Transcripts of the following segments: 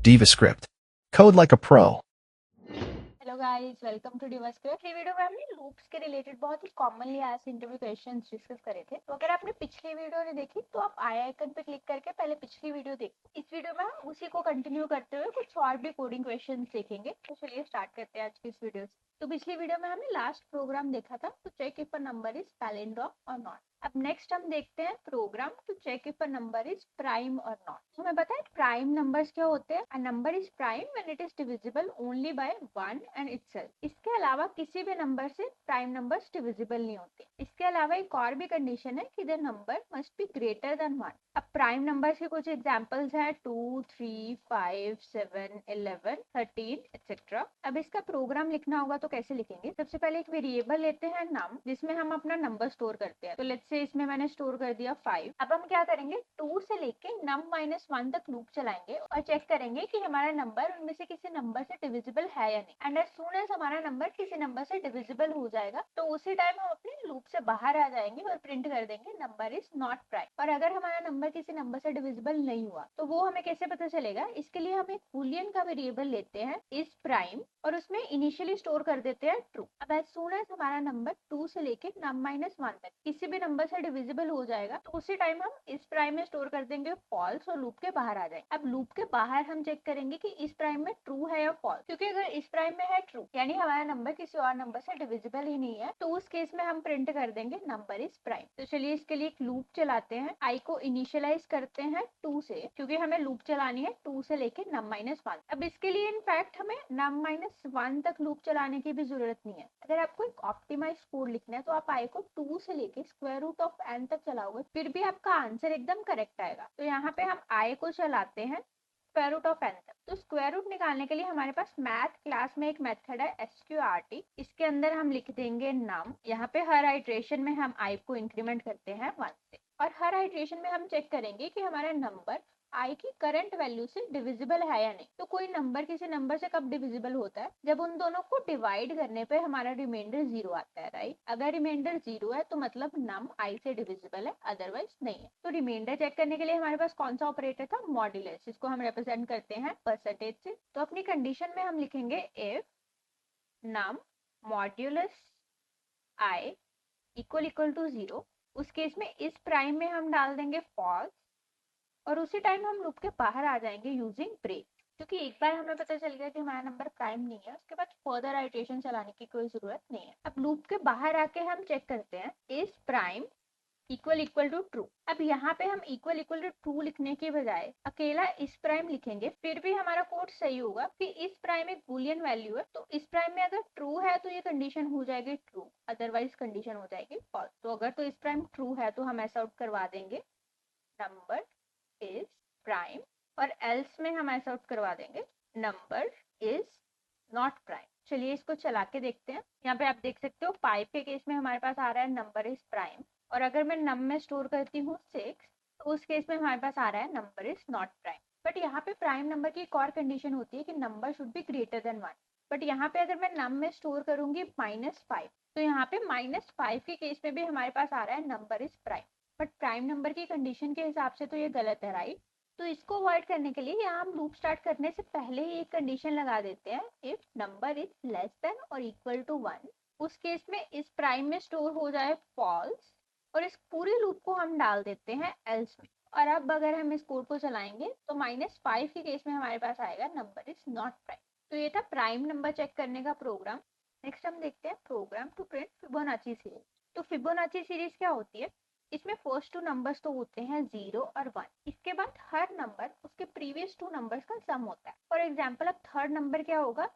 DivaScript. Code like a pro. Hello guys, welcome to Divascript. ये video में हमने loops के रिलेटेड बहुत ही commonly asked interview questions discuss करे थे। तो अगर आपने पिछली वीडियो नहीं देखी तो आप आई आइकन पे क्लिक करके पहले पिछली वीडियो देखो। इस वीडियो में हम उसी को कंटिन्यू करते हुए कुछ और भी कोडिंग क्वेश्चंस देखेंगे। तो चलिए स्टार्ट करते हैं आज की इस वीडियो से। तो पिछली वीडियो में हमने लास्ट प्रोग्राम देखा था to check if a number is palindrome और नॉट। अब नेक्स्ट हम देखते हैं program to check if a number is prime और नॉट। हमें पता है प्राइम नंबर्स क्या होते हैं। A number is prime when it is divisible only by 1 and itself. इसके अलावा किसी भी नंबर से प्राइम नंबर्स डिविजिबल नहीं होते। इसके अलावा एक और भी कंडीशन है कि the number must be greater than 1। अब प्राइम नंबर्स के कुछ एग्जांपल्स हैं 2, 3, 5, 7, 11, 13 एक्सेट्रा। अब इसका प्रोग्राम लिखना होगा तो कैसे लिखेंगे। सबसे पहले एक वेरिएबल लेते हैं नम, जिसमें हम अपना नंबर स्टोर करते हैं। तो लेट्स से इसमें मैंने स्टोर कर दिया 5। अब हम क्या करेंगे, 2 से लेके नम -1 तक लूप चलाएंगे और चेक करेंगे कि हमारा नंबर उनमें से किसी नंबर से डिविजिबल है या नहीं। एंड एज सून एज हमारा नंबर किसी नंबर से डिविजिबल हो जाएगा तो उसी टाइम हम अपने लूप से बाहर आ जाएंगे और प्रिंट कर देंगे नंबर इज नॉट प्राइम। और अगर हमारा नंबर किसी नंबर से डिविजिबल नहीं हुआ तो वो हमें कैसे पता चलेगा। इसके लिए हम एक बूलियन का वेरिएबल लेते हैं इज प्राइम और उसमें इनिशियली स्टोर कर देते हैं ट्रू। अब एज सून एज हमारा नंबर 2 से लेके नम -1 तक किसी भी नंबर से डिविजिबल हो जाएगा तो उसी टाइम हम इस प्राइम में स्टोर कर देंगे फॉल्स और लूप के बाहर आ जाएंगे। अब लूप के बाहर हम चेक करेंगे कि इस प्राइम में ट्रू है या फॉल्स, क्योंकि अगर इस प्राइम में है ट्रू यानी हमारा नंबर किसी और नंबर से डिविजिबल ही नहीं है तो उस केस में हम प्रिंट कर देंगे नंबर इज प्राइम। तो चलिए इसके लिए एक लूप चलाते हैं। आई को इनिशियलाइज करते हैं 2 से, क्योंकि हमें लूप चलानी है 2 से लेके नम -1। अब इसके लिए इनफैक्ट हमें नम -1 तक लूप चलाने की भी जरूरत नहीं है। अगर आपको एक ऑप्टिमाइज कोड लिखना है तो आप आई को 2 से लेके स्क्वायर रूट ऑफ n तक चलाओगे फिर भी आपका आंसर एकदम करेक्ट आएगा। तो यहाँ पे हम आई को चलाते हैं स्क्वायर रूट ऑफ n तक। तो स्क्वायर रूट निकालने के लिए हमारे पास मैथ क्लास में एक मेथड है sqrt। इसके अंदर हम लिख देंगे नम। यहाँ पे हर आइट्रेशन में हम आई को इंक्रीमेंट करते हैं 1 से और हर आइट्रेशन में हम चेक करेंगे कि हमारा नंबर आई की करंट वैल्यू से डिविजिबल है या नहीं। तो कोई नंबर किसी नंबर से कब डिविजिबल होता है, जब उन दोनों को डिवाइड करने पे हमारा रिमाइंडर 0 आता है, राइट। अगर रिमाइंडर 0 है तो मतलब नम आई से डिविजिबल है, अदरवाइज नहीं है। तो रिमाइंडर चेक करने के लिए हमारे पास कौन सा ऑपरेटर था, मॉड्यूलस, जिसको हम रिप्रेजेंट करते हैं परसेंटेज से। तो अपनी कंडीशन में हम लिखेंगे if num modulus I equal to 0। उस केस में इस प्राइम में हम डाल देंगे फॉल्स और उसी टाइम हम लूप के बाहर आ जाएंगे यूजिंग ब्रेक। क्योंकि एक बार हमें पता चल गया कि हमारा नंबर प्राइम नहीं है, उसके बाद फर्दर आइट्रेशन चलाने की कोई जरूरत नहीं है। अब लूप के बाहर आके हम चेक करते हैं is prime equal to true. अब यहाँ पे हम इक्वल टू ट्रू लिखने के बजाय अकेला इस प्राइम लिखेंगे फिर भी हमारा कोड सही होगा कि इस प्राइम एक बूलियन वैल्यू है। तो इस प्राइम में अगर ट्रू है तो ये कंडीशन हो जाएगी ट्रू, अदरवाइज कंडीशन हो जाएगी फॉल्स। तो अगर तो इस प्राइम ट्रू है तो हम ऐसा आउट करवा देंगे नंबर इज प्राइम और एल्स में हम ऐसा आउट करवा देंगे नंबर इज नॉट प्राइम। चलिए इसको चला के देखते हैं। यहाँ पे आप देख सकते हो 5 के केस में हमारे पास आ रहा है नंबर इज प्राइम और अगर मैं नम में स्टोर करती हूँ 6 तो उस केस में हमारे पास आ रहा है number is not prime. But यहाँ पे प्राइम नंबर की एक और कंडीशन होती है कि number should be greater than 1। But यहाँ पे अगर मैं नम में स्टोर करूंगी -5 तो यहाँ पे -5 के केस में भी हमारे पास आ रहा है number is prime. But prime number की कंडीशन के हिसाब से तो ये गलत है, राइट। तो इसको अवॉइड करने के लिए यहाँ हम लूप स्टार्ट करने से पहले ही एक कंडीशन लगा देते हैं if number is less than और इक्वल टू 1। उस केस में इस प्राइम में स्टोर हो जाए फॉल्स और इस पूरे लूप को हम डाल देते हैं एल्स में। और अब अगर हम इस कोड को चलाएंगे तो -5 के केस में हमारे पास आएगा नंबर इज नॉट प्राइम। तो ये था प्राइम नंबर चेक करने का प्रोग्राम। नेक्स्ट हम देखते हैं program to print Fibonacci series. तो फिबोनाची सीरीज क्या होती है, इसमें फर्स्ट 2 नंबर्स तो होते हैं 0 और 1। इसके बाद हर नंबर उसके प्रीवियस 2 नंबर्स का सम होता है। फॉर एग्जांपल अब थर्ड नंबर क्या होगा,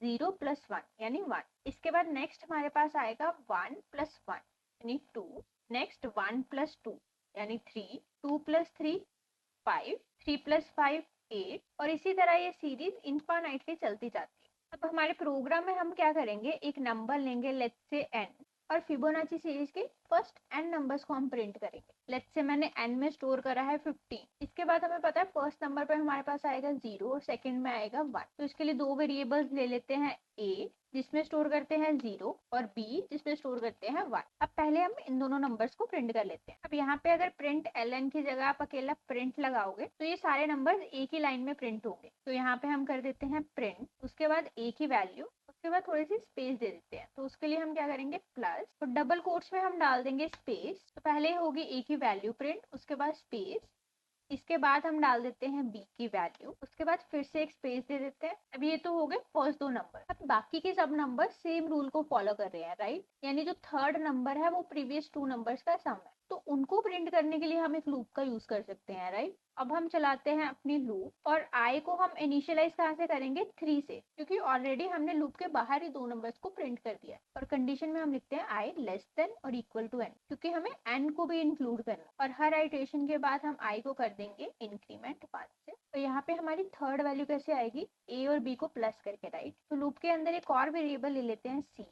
0 + 1 यानी 1। इसके बाद नेक्स्ट हमारे पास आएगा 1 + 1 यानी 2। नेक्स्ट 1 + 2 यानी 3, 2 + 3 5, 3 + 5 8 और इसी तरह ये सीरीज इनफाइनाइटली चलती जाती है। अब हमारे प्रोग्राम में हम क्या करेंगे, एक नंबर लेंगे लेट्स से n और फिबोनाची सीरीज के फर्स्ट n नंबर्स को हम प्रिंट करेंगे। लेट्स से मैंने n में स्टोर करा है 15। इसके बाद हमें पता है फर्स्ट नंबर पे हमारे पास आएगा 0 और सेकंड में आएगा 1। तो इसके लिए दो वेरिएबल्स ले लेते हैं, a जिसमें स्टोर करते हैं 0 और b जिसमें स्टोर करते हैं 1। अब पहले हम इन दोनों नंबर्स को प्रिंट कर लेते हैं। अब यहाँ पे अगर प्रिंट ln की जगह आप अकेला प्रिंट लगाओगे तो ये सारे नंबर्स एक ही लाइन में प्रिंट होंगे। तो यहाँ पे हम कर देते हैं प्रिंट, उसके बाद एक ही वैल्यू, उसके बाद थोड़ी सी स्पेस दे देते हैं। तो उसके लिए हम क्या करेंगे, प्लस और डबल कोट्स में हम डाल देंगे स्पेस। तो पहले होगी एक ही वैल्यू प्रिंट, उसके बाद स्पेस, इसके बाद हम डाल देते हैं b की वैल्यू, उसके बाद फिर से एक स्पेस दे देते हैं। अब ये तो हो गए फर्स्ट दो नंबर। अब बाकी के सब नंबर सेम रूल को फॉलो कर रहे हैं, राइट। यानी जो थर्ड नंबर है वो प्रीवियस टू नंबर्स का सम है, तो उनको प्रिंट करने के लिए हम एक लूप का यूज कर सकते हैं, राइट। अब हम चलाते हैं अपनी लूप और i को हम इनिशियलाइज कहाँ से करेंगे, 3 से, क्योंकि ऑलरेडी हमने लूप के बाहर ही दो नंबर्स को प्रिंट कर दिया। और कंडीशन में हम लिखते हैं i लेस देन और इक्वल टू n, क्योंकि हमें n को भी इंक्लूड करना। और हर आइटरेशन के बाद हम i को कर देंगे इंक्रीमेंट 5 से। तो यहाँ पे हमारी थर्ड वैल्यू कैसे आएगी, a और b को प्लस करके, राइट। तो लूप के अंदर एक और वेरिएबल ले लेते हैं c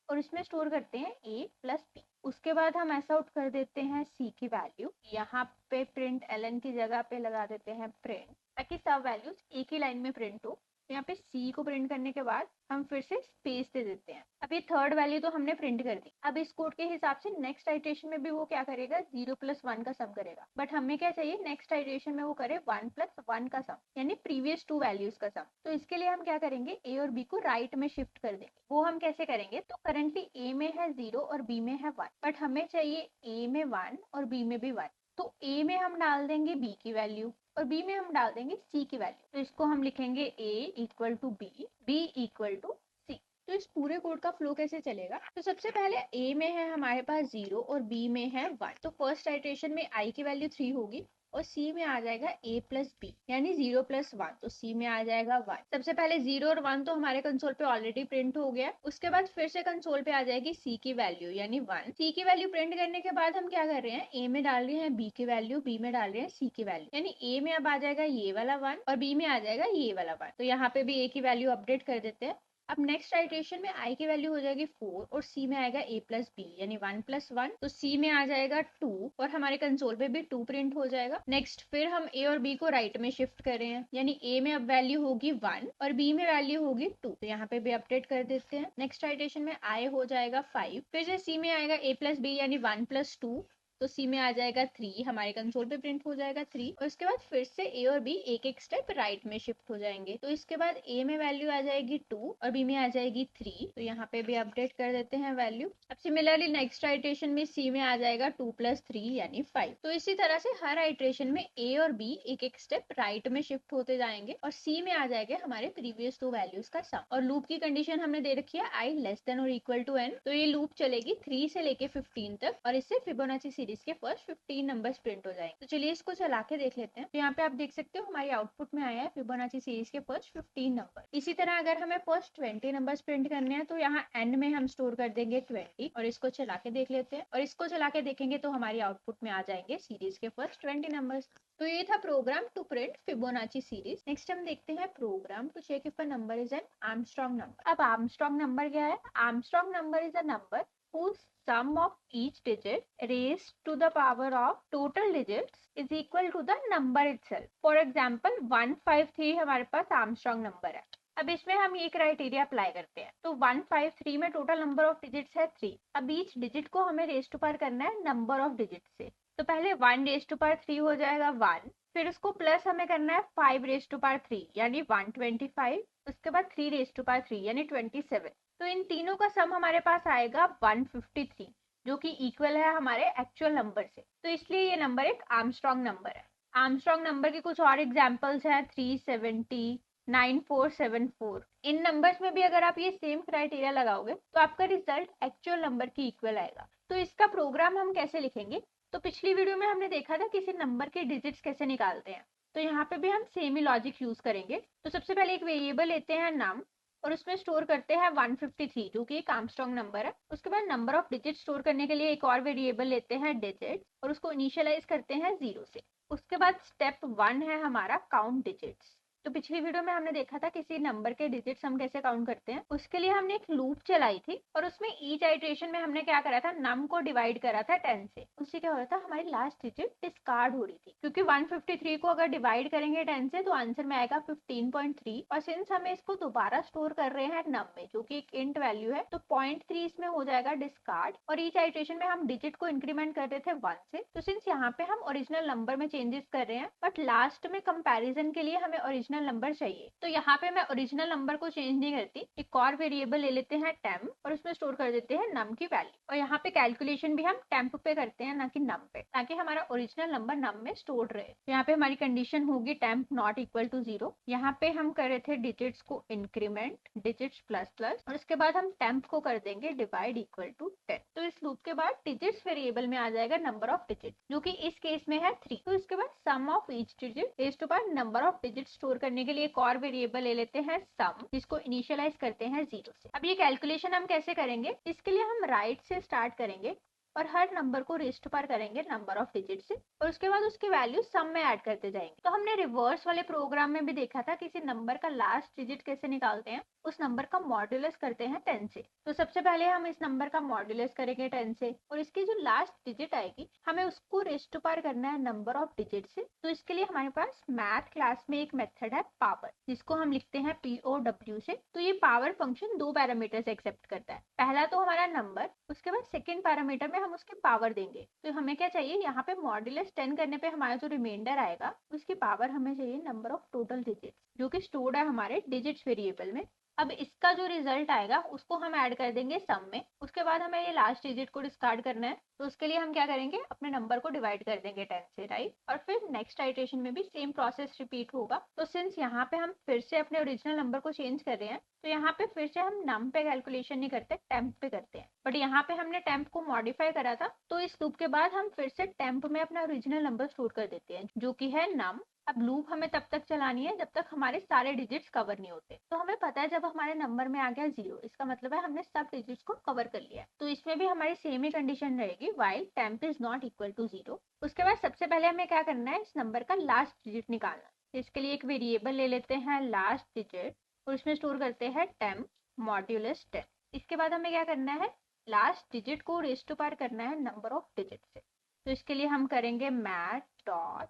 और इसमें स्टोर करते हैं a प्लस b। उसके बाद हम ऐसा आउट कर देते हैं c की वैल्यू, यहाँ पे प्रिंट ln की जगह पे लगा देते हैं प्रिंट, ताकि सब वैल्यूज एक ही लाइन में प्रिंट हो। तो यहाँ पे c को प्रिंट करने के बाद हम फिर से स्पेस दे देते हैं। अब ये थर्ड वैल्यू तो हमने प्रिंट कर दी। अब इस कोड के हिसाब से नेक्स्ट आइटरेशन में भी वो क्या करेगा, 0 प्लस 1 का सम करेगा। बट हमें क्या चाहिए, नेक्स्ट आइटरेशन में वो करे 1 प्लस 1 का सम, यानी प्रीवियस टू वैल्यूज का सम। तो इसके लिए हम क्या करेंगे, a और b को राइट में शिफ्ट कर देंगे। वो हम कैसे करेंगे, तो करंटली a में है 0 और b में है 1, बट हमें चाहिए a में 1 और b में भी 1। तो a में हम डाल देंगे b की वैल्यू और b में हम डाल देंगे c की वैल्यू। तो इसको हम लिखेंगे a equal to b equal to c। तो इस पूरे कोड का फ्लो कैसे चलेगा, तो सबसे पहले a में है हमारे पास 0 और b में है 1। तो फर्स्ट आइटरेशन में i की वैल्यू 3 होगी और c में आ जाएगा a प्लस b, यानी 0 प्लस 1, तो c में आ जाएगा 1। सबसे पहले 0 और 1 तो हमारे कंसोल पे ऑलरेडी प्रिंट हो गया। उसके बाद फिर से कंसोल पे आ जाएगी c की वैल्यू यानी 1। c की वैल्यू प्रिंट करने के बाद हम क्या कर रहे हैं, a में डाल रहे हैं b की वैल्यू, b में डाल रहे हैं c की वैल्यू, यानी a में अब आ जाएगा ये वाला 1 और b में आ जाएगा ये वाला 1। तो यहाँ पे भी a की वैल्यू अपडेट कर देते हैं। अब नेक्स्ट आइटरेशन में i की वैल्यू हो जाएगी 4 और c में आएगा a प्लस b, यानी 1 प्लस 1। तो c में आ जाएगा 2 और हमारे कंसोल पे भी 2 प्रिंट हो जाएगा। नेक्स्ट फिर हम a और b को राइट में शिफ्ट कर रहे हैं, यानी a में अब वैल्यू होगी 1 और b में वैल्यू होगी 2। तो यहाँ पे भी अपडेट कर देते हैं। नेक्स्ट आइटरेशन में i हो जाएगा 5, फिर से c में आएगा a प्लस b यानी 1 प्लस 2, तो c में आ जाएगा 3, हमारे कंसोल पे प्रिंट हो जाएगा 3। और इसके बाद फिर से a और b एक एक स्टेप राइट में शिफ्ट हो जाएंगे। तो इसके बाद a में वैल्यू आ जाएगी 2 और b में आ जाएगी 3, तो यहाँ पे भी अपडेट कर देते हैं वैल्यू। अब सिमिलरली नेक्स्ट आइटरेशन में c में आ जाएगा 2 प्लस 3 यानी 5। तो इसी तरह से हर आइटरेशन में a और b एक एक स्टेप राइट में शिफ्ट होते जाएंगे और c में आ जाएंगे हमारे प्रीवियस टू वैल्यूज का सम। और लूप की कंडीशन हमने दे रखी है i लेस देन और इक्वल टू n। तो ये लूप चलेगी 3 से लेके 15 तक और इससे फिबोनाची सीरीज के फर्स्ट 15 नंबर्स प्रिंट हो जाएंगे। तो चलिए इसको चला के देख लेते हैं। तो यहाँ पे आप देख सकते हो हमारी आउटपुट में आया है फिबोनाची सीरीज के फर्स्ट 15 नंबर। इसी तरह अगर हमें फर्स्ट 20 नंबर्स प्रिंट करने हैं तो यहाँ n में हम स्टोर कर देंगे 20 और इसको चला के देख लेते हैं। और इसको चला के देखेंगे तो हमारी आउटपुट में आ जाएंगे सीरीज के फर्स्ट 20 नंबर्स। तो ये था program to print Fibonacci series. Next हम देखते हैं program to check if a number is an Armstrong number. अब आर्मस्ट्रांग नंबर क्या है, Armstrong number is a number whose sum of each digit raised to the power of total digits is equal to the number itself. For example 153 हमारे पास Armstrong number है। अब इसमें हम ये criteria apply करते हैं। तो 153 में टोटल नंबर ऑफ डिजिट्स है 3। अब ईच डिजिट को हमें रेज टू पावर करना है नंबर ऑफ डिजिट से। तो पहले 1 रेज टू पावर 3 हो जाएगा 1, फिर उसको प्लस हमें करना है 5 रेज टू पावर 3 यानी 125, उसके बाद 3 रेज टू पावर 3 यानी 27। तो इन तीनों का सम हमारे पास आएगा 153, जो कि इक्वल है हमारे एक्चुअल नंबर से। तो इसलिए ये नंबर एक आर्मस्ट्रांग नंबर है। आर्मस्ट्रांग नंबर के कुछ और एग्जांपल्स हैं 370, 9474। इन नंबर्स में भी अगर आप ये सेम क्राइटेरिया लगाओगे तो आपका रिजल्ट एक्चुअल नंबर के इक्वल आएगा। तो इसका प्रोग्राम हम कैसे लिखेंगे, तो पिछली वीडियो में हमने देखा था किसी नंबर के डिजिट्स कैसे निकालते हैं। तो यहाँ पे भी हम सेम ही लॉजिक यूज करेंगे। तो सबसे पहले एक वेरिएबल लेते हैं नम और उसमें स्टोर करते हैं 153, जो कि एक आर्मस्ट्रांग नंबर है। उसके बाद नंबर ऑफ डिजिट स्टोर करने के लिए एक और वेरिएबल लेते हैं डिजिट और उसको इनिशियलाइज करते हैं 0 से। उसके बाद स्टेप 1 है हमारा काउंट डिजिट्स। तो पिछली वीडियो में हमने देखा था किसी नंबर के डिजिट्स हम कैसे काउंट करते हैं। उसके लिए हमने एक लूप चलाई थी और उसमें ईच आइटरेशन में हमने क्या करा था, नम को डिवाइड करा था 10 से। उससे क्या हो रहा था, हमारी लास्ट डिजिट डिस्कार्ड हो रही थी, क्योंकि 153 को अगर डिवाइड करेंगे 10 से तो आंसर में आएगा 15.3। और सिंस हमें इसको दोबारा स्टोर कर रहे हैं नम में, जो कि एक इंट वैल्यू है, तो 0.3 इसमें हो जाएगा डिस्कार्ड। और ईच आइटरेशन में हम डिजिट को इंक्रीमेंट कर रहे थे 1 से, तो सिंस यहाँ पे हम ओरिजिनल नंबर में चेंजेस कर रहे हैं, बट लास्ट में कंपैरिजन के लिए हमें ओरिजिनल नंबर चाहिए, तो यहाँ पे मैं ओरिजिनल नंबर को चेंज नहीं करती, एक और वेरिएबल ले लेते हैं टेम्प और उसमें स्टोर कर देते हैं नम की वैल्यू। और यहाँ पे कैलकुलेशन भी हम टेम्प पे करते हैं, ना कि नम पे, ताकि हमारा ओरिजिनल नंबर नम में स्टोर रहे। तो यहाँ पे हमारी कंडीशन होगी टेम्प नॉट इक्वल टू 0। यहाँ पे हम कर रहे थे डिजिट्स को इंक्रीमेंट, डिजिट्स प्लस प्लस, और उसके बाद हम टेम्प को कर देंगे डिवाइड इक्वल टू 10। तो इस लूप के बाद डिजिट्स वेरिएबल में आ जाएगा नंबर ऑफ डिजिट, जो कि इस केस में है 3। तो इसके बाद sum of each digit raised to power number of digit store करने के लिए एक और वेरिएबल ले लेते हैं सम, जिसको इनिशियलाइज करते हैं 0 से। अब ये कैलकुलेशन हम कैसे करेंगे, इसके लिए हम राइट से स्टार्ट करेंगे और हर नंबर को रेस्ट पर करेंगे नंबर ऑफ डिजिट से, और उसके बाद उसकी वैल्यू सम में ऐड करते जाएंगे। तो हमने रिवर्स वाले प्रोग्राम में भी देखा था किसी नंबर का लास्ट डिजिट कैसे निकालते हैं, उस नंबर का मॉड्यूलस करते हैं 10 से। तो सबसे पहले हम इस नंबर का मॉड्यूलस करेंगे 10 से, और इसकी जो लास्ट डिजिट आएगी हमें उसको रेस्ट पर करना है नंबर ऑफ डिजिट से। तो इसके लिए हमारे पास मैथ क्लास में एक मेथड है पावर, जिसको हम लिखते हैं POW से। तो ये पावर फंक्शन 2 पैरामीटर्स एक्सेप्ट करता है, पहला तो हमारा नंबर, उसके बाद सेकेंड पैरामीटर में हम उसकी पावर देंगे। तो हमें क्या चाहिए, यहाँ पे मॉड्यूलस 10 करने पे हमारा जो रिमाइंडर आएगा उसकी पावर हमें चाहिए नंबर ऑफ टोटल डिजिट्स, जो कि स्टोर्ड है हमारे डिजिट्स वेरिएबल में। अब इसका जो रिजल्ट आएगा उसको हम ऐड कर देंगे सम में। उसके बाद हमें ये लास्ट डिजिट को डिस्कार्ड करना है, तो उसके लिए हम क्या करेंगे, अपने नंबर को डिवाइड कर देंगे 10 से, राइट। और फिर नेक्स्ट आइटरेशन में भी सेम प्रोसेस रिपीट होगा। तो सिंस यहाँ पे हम फिर से अपने ओरिजिनल नंबर को चेंज कर रहे हैं, तो यहाँ पे फिर से हम नम पे कैलकुलेशन नहीं करते, टेम्प पे करते हैं। बट यहाँ पे हमने टेम्प को मॉडिफाई करा था, तो इस लूप के बाद हम फिर से टेम्प में अपना ओरिजिनल नंबर स्टोर कर देते हैं, जो कि है नम। अब लूप हमें तब तक चलानी है जब तक हमारे सारे डिजिट्स कवर नहीं होते। तो हमें पता है जब हमारे नंबर में आ गया 0, इसका मतलब है हमने सब डिजिट्स को कवर कर लिया। तो इसमें भी हमारी सेम ही कंडीशन रहेगी, while temp is not equal to 0। उसके बाद सबसे पहले हमें क्या करना है, इस नंबर का लास्ट डिजिट निकालना। इसके लिए एक वेरिएबल ले लेते हैं लास्ट डिजिट और उसमें स्टोर करते हैं टेम्प मॉड्यूलस 10। इसके बाद हमें क्या करना है, लास्ट डिजिट को रेज़्ड टू पावर करना है नंबर ऑफ डिजिट से। तो इसके लिए हम करेंगे math dot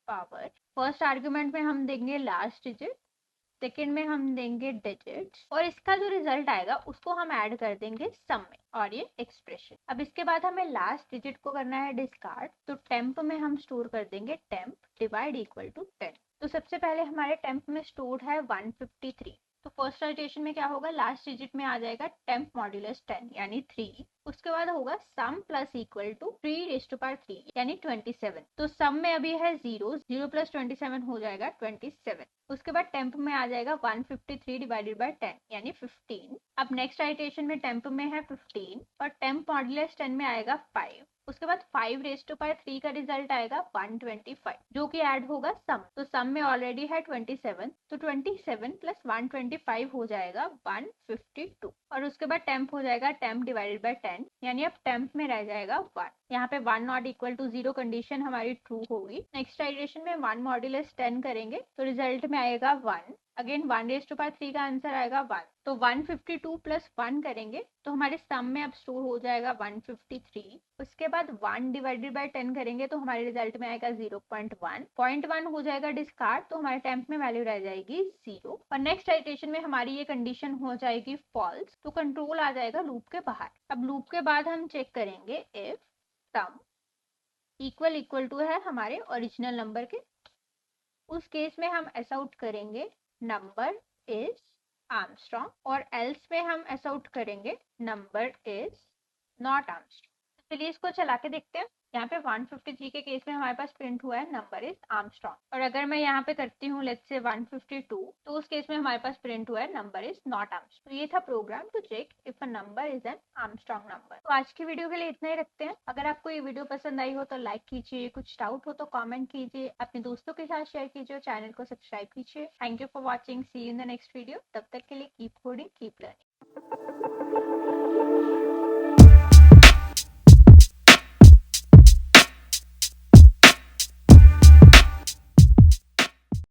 power. First argument में हम देंगे लास्ट डिजिट, सेकेंड में हम देंगे डिजिट्स, और इसका जो रिजल्ट आएगा उसको हम ऐड कर देंगे सम में, और ये एक्सप्रेशन। अब इसके बाद हमें लास्ट डिजिट को करना है डिस्कार्ड, तो टेम्प में हम स्टोर कर देंगे टेम्प डिवाइड इक्वल टू 10। तो सबसे पहले हमारे टेम्प में स्टोर है 153। तो फर्स्ट आइटरेशन में क्या होगा, लास्ट डिजिट में आ जाएगा टेम्प मॉड्यूलस 10 यानी 3। उसके बाद होगा sum plus equal to 3 raised to power 3 यानी 27। तो सम में अभी है 0, 0 प्लस 27 हो जाएगा 27। उसके बाद टेम्प में आ जाएगा 153 डिवाइडेड बाय 10 यानी 15। अब नेक्स्ट आइटरेशन में टेम्प में है 15 और टेम्प मॉड्यूलस 10 में आएगा 5। उसके बाद 5 रेज़्ड टू पावर 3 का रिजल्ट आएगा 125, जो कि ऐड होगा सम। तो सम में ऑलरेडी है 27, तो 27 प्लस 125 हो जाएगा 152। और उसके बाद टेम्प हो जाएगा टेम्प डिवाइडेड बाय 10 यानी अब टेम्प में रह जाएगा 1। यहाँ पे 1 नॉट इक्वल टू 0 कंडीशन हमारी ट्रू होगी। नेक्स्ट आइटरेशन में 1 मॉड्यूलस 10 करेंगे तो रिजल्ट में आएगा 1। अगेन 1 रेज़्ड टू पावर 3 का आंसर आएगा 1। तो 152 प्लस 1 करेंगे तो हमारे सम में अब स्टोर हो जाएगा 153। उसके बाद 1 डिवाइडेड बाय 10 करेंगे तो हमारे रिजल्ट में आएगा 0.1। 0.1 हो जाएगा डिस्कार्ड, तो हमारे टेम्प में वैल्यू रह जाएगी 0। और नेक्स्ट आइटरेशन में हमारी ये कंडीशन हो जाएगी फॉल्स, तो कंट्रोल आ जाएगा लूप के बाहर। अब लूप के बाद हम चेक करेंगे if sum equal equal to है हमारे ओरिजिनल नंबर के। उस केस में हम ऐसा आउट करेंगे नंबर इज आर्मस्ट्रॉन्ग, और एल्स में हम ऐसा आउट करेंगे नंबर इज नॉट आर्मस्ट्रॉन्ग। चलिए इसको चला के देखते हैं। यहाँ पे 153 के केस में हमारे पास प्रिंट हुआ है नंबर इज आर्मस्ट्रॉन्ग, और अगर मैं यहाँ पे करती हूँ लेट्स से 152, तो उस केस में हमारे पास प्रिंट हुआ है नंबर इज नॉट आर्मस्ट्रॉन्ग। तो ये था program to check if a number is an Armstrong number. तो आज की वीडियो के लिए इतना ही रखते हैं। अगर आपको ये वीडियो पसंद आई हो तो लाइक कीजिए, कुछ डाउट हो तो कॉमेंट कीजिए, अपने दोस्तों के साथ शेयर कीजिए और चैनल को सब्सक्राइब कीजिए। Thank you for watching, see you in the next video. तब तक के लिए कीप कोडिंग, कीप लर्निंग।